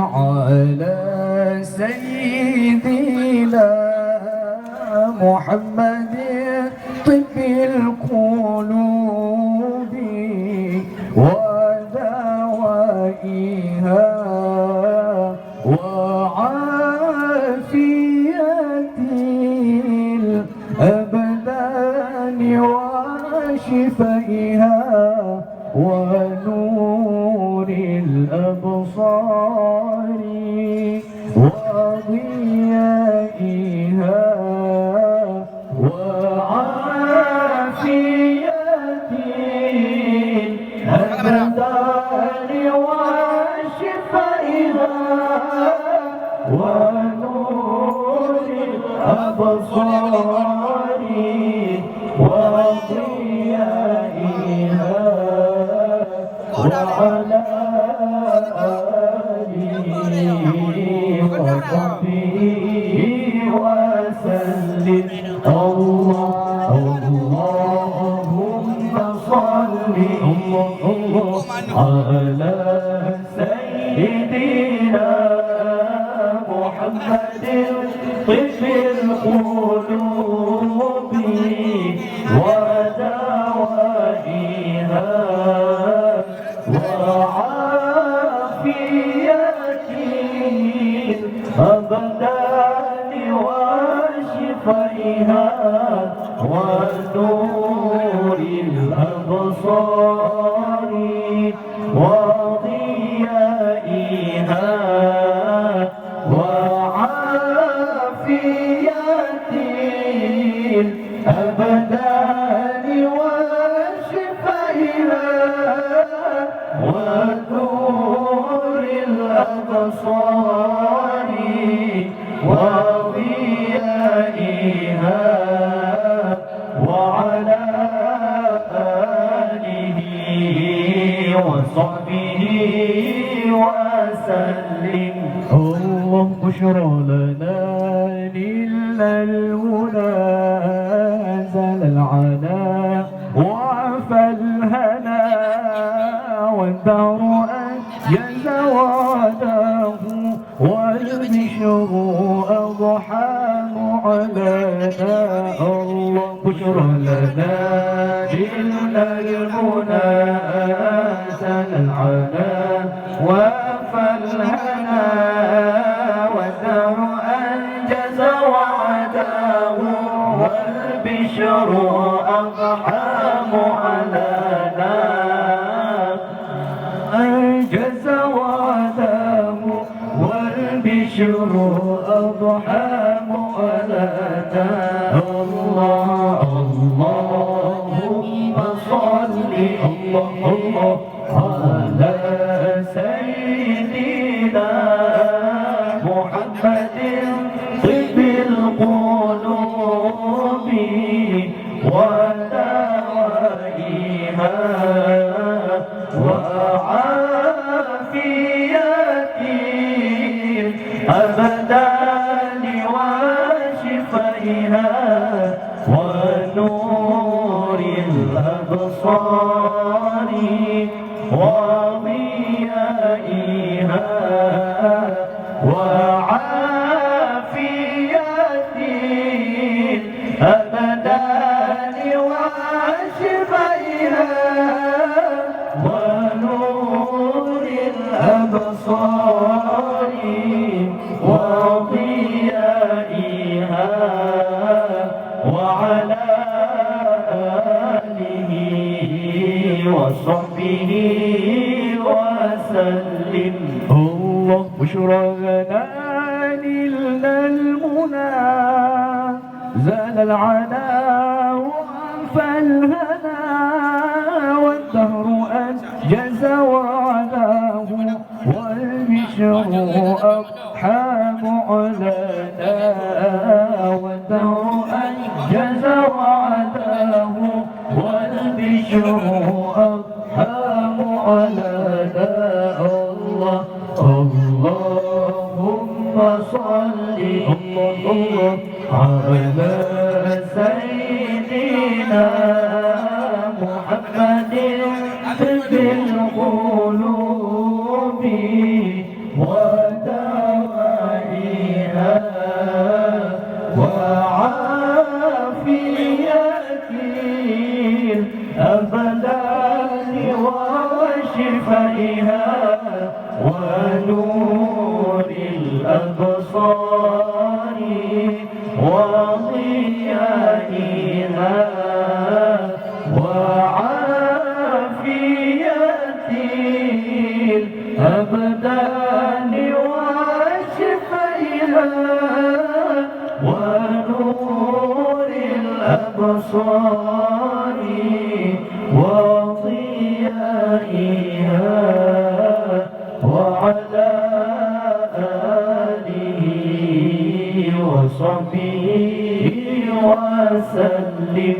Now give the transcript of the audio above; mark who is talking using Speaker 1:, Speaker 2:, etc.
Speaker 1: على سيدنا محمد طب القلوب ودوائها وعافية الأبدان وشفائها ونور الأبصار وضيائها وعافية الأبدان وشفائها ونور الأبصار وضيائها وعلى آله وصحبه وسلم. اللهم صل على سيدنا محمد طب القلوب ودوائها وعافية الأبدان وشفائها ونور الأبصار وضيائها وعافية الأبدان وشفائها ونور الأبصار وضيائها وعلى آله وصحبه وسلم. الله بشرى لنا نلنا المنى زال العناء وعفى الهنا والدهر أنجز وعده والبشر أضحى معلنا. الله بشرى لنا نلنا المنى زال العناء وعفى الهنا والدهر أنجز وعده والبشر أضحى معلنا. أنجز وعده والبشر أضحى معلنا. اللهم صل الله على سيدنا محمد طب القلوب ودوائها وعافية الأبدان وشفائها ونور الأبصار وضيائها وعافية الأبدان وشفائها ونور الأبصار وضيائها وعلى آله وصحبه وسلم. الله بشرى لنا نلنا المنى زال العناء وعفى الهنا والدهر أنجز وعده والبشر أضحى معلنا. والدهر أنجز وعده والبشر أضحى معلنا. اللهم صل على سيدنا محمد طب القلوب الأبصار وضيائها وعلى آله وصحبه وسلم.